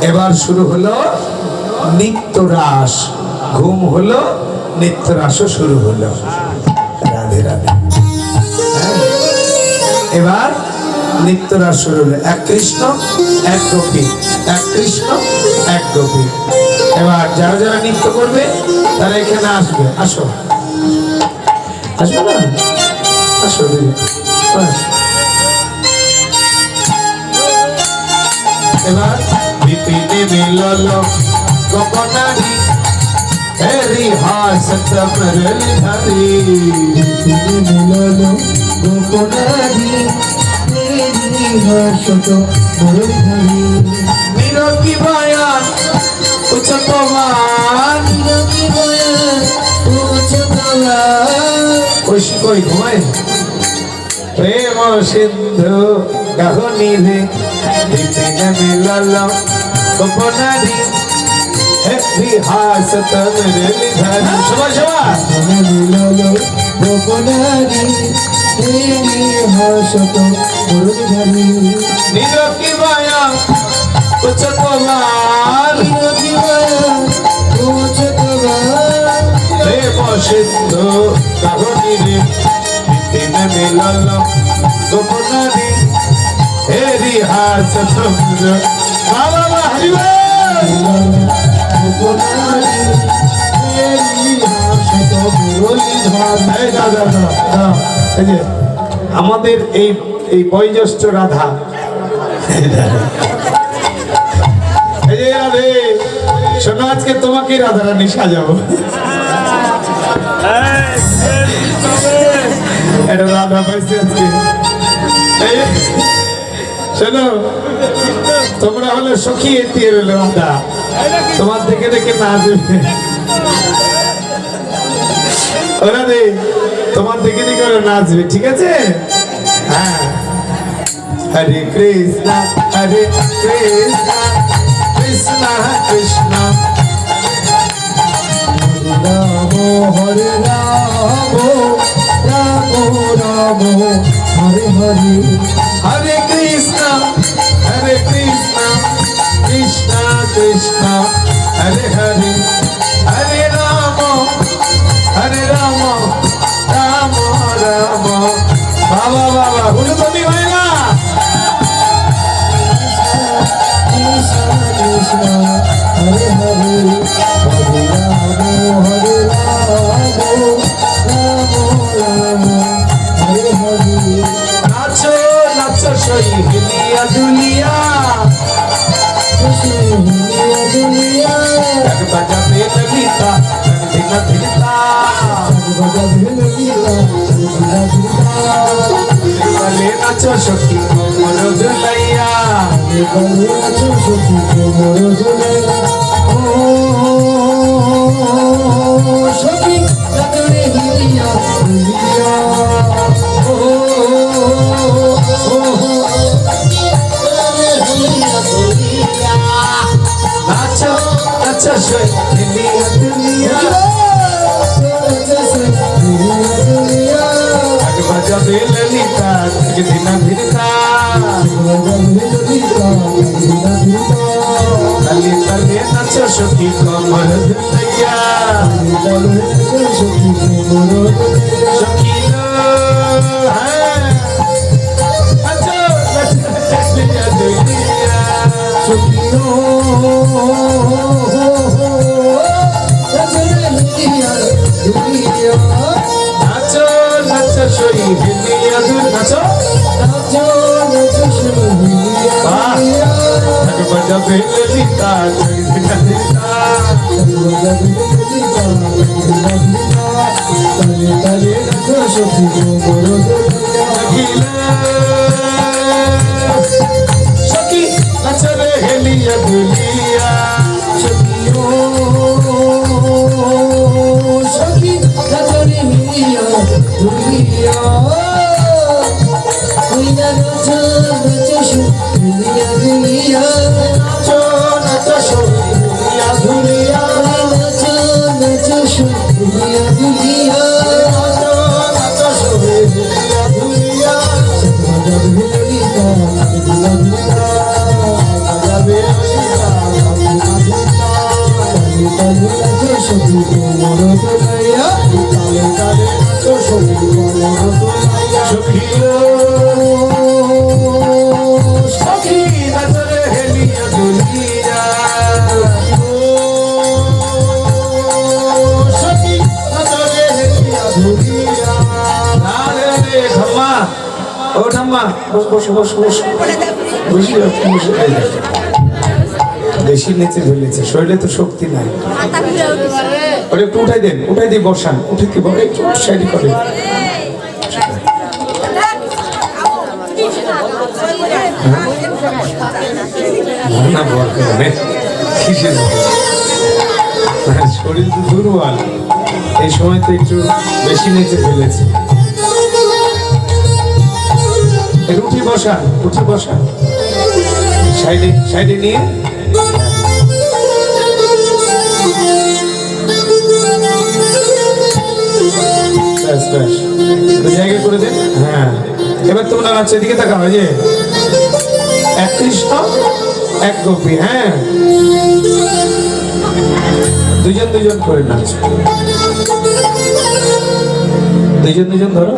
এবার শুরু হলো নিত্যরাস, ঘুম হলো, নিত্যরাসও শুরু হলো। রাধে রাধে। এবার নিত্যরাস শুরু হলো। এক কৃষ্ণ এক গোপী, এক কৃষ্ণ এক গোপী। এবার যারা যারা নৃত্য করবে তারা এখানে আসবে। আসো, আসবে না? আসো, এবার বিপিনে মিলল গোপনারি, হেরি হাসত মুরলি ধরি। বিপিনে মিলল গোপনারি, হেরি হাসত মুরলি ধরি। নিরকি বয়ান উচ্চতমান, নিরকি বয়ান উচ্চতমান। কইসি কই ঘুমায় প্রেম সিন্ধু গাহনি রে। বিপিনে মিলল গোপনারি, হেরি হাসত মুরলি ধরি। সবাই সবাই মিলল গোপনারি, হেরি হাসত মুরলি ধরি। নিরকি বয়ান উচ্চতমান, নিরকি বয়ান উচ্চতমান। প্রেম সিন্ধু গাহনি রে। বিপিনে মিলল গোপনারি, হেরি হাসত মুরলি। বাবা হরি বল। গোপনারি, হেরি হাসত মুরলি ধরি। এই দাদা দাদা, এই যে আমাদের এই বয়োজ্যেষ্ঠ রাধা, এই যে রাধে শোনো, আজকে তোমাকে রাধা রানী সাজাবো। এটা রাধা পাইছে আজকে। শোনো, তোমরা হলে সখী, এটি হলো রাধা। তোমার দেখে দেখে নাচবে ওরা রে, তোমার দেখে দেখে ওরা নাচবে, ঠিক আছে? হ্যাঁ, হরে কৃষ্ণ হরে কৃষ্ণ, কৃষ্ণ কৃষ্ণ রাম হরে রাম, রাম রাম হরে হরে। হরে কৃষ্ণ কৃষ্ণ কৃষ্ণ হরে হরে। হরে রাম রাম রাম। বাবা বাবা বলো তুমি হয় না? কৃষ্ণ কৃষ্ণ হরে হরে, হরে রাম হরে রাম, রাম রাম হরে হরে। নাচো নাচো সই হিলিয়া দুলিয়া, হিলিয়া দুলিয়া। এক বাজাবে ললিতা, দিন দিলতা, বাজাবে ললিতা, দিন দিলতা। বলে নাচো সখী কোমর দুলাইয়া, বলে নাচো সখী কোমর দুলাইয়া। ও সখী কাতরে হিলিয়া দুলিয়া, ও নাচো নাচো সই হিলিয়া দুলিয়া, বাজাবে ললিতা, দিন দিলতা, তালে তালে নাচো সখী কোমর দুলাইয়া। সখী লো হ্যাঁ, নাচো নাচো হিলিয়া দুলিয়া। সখী লো নাচো নাচো সই হিলিয়া দুলিয়া, নাচো নাচো নাচো সই হিলিয়া। বাজাবে ললিতা, তালে তালে নাচো সখী কোমর দুলিয়া। সখী নাচো রে হিলিয়া দুলিয়া। সখী ও সখী নাচো রে হিলিয়া দুলিয়া। ওই না নাচো নাচো সখী হিলিয়া দুলিয়া, নাচো নাচো সখী হিলিয়া দুলিয়া। নাচো নাচো সখী হিলিয়া দুলিয়া, নাচো নাচো সখী হিলিয়া দুলিয়া। বাজাবে ললিতা, বাজাবে ললিতা, বসো বসো বসো বসে বসে বেশি নিচে ফেলেছে, শরীরে তো শক্তি নাই। ওটা একটু উঠাই দিয়ে বসান, উঠে কি বলে একটু সাইড করে। না বল করে কিসের শরীর তো দুর্বল, এই সময় তো একটু বেশি নিচে ফেলেছে। উঠি বসা সাইডে নিয়ে জায়গা করে দেন। হ্যাঁ, এবার তোমরা নাচো, এদিকে তাকাও, যে এক কৃষ্ণ এক গোপী। হ্যাঁ, দুজন করে নাচো, দুজন ধরো।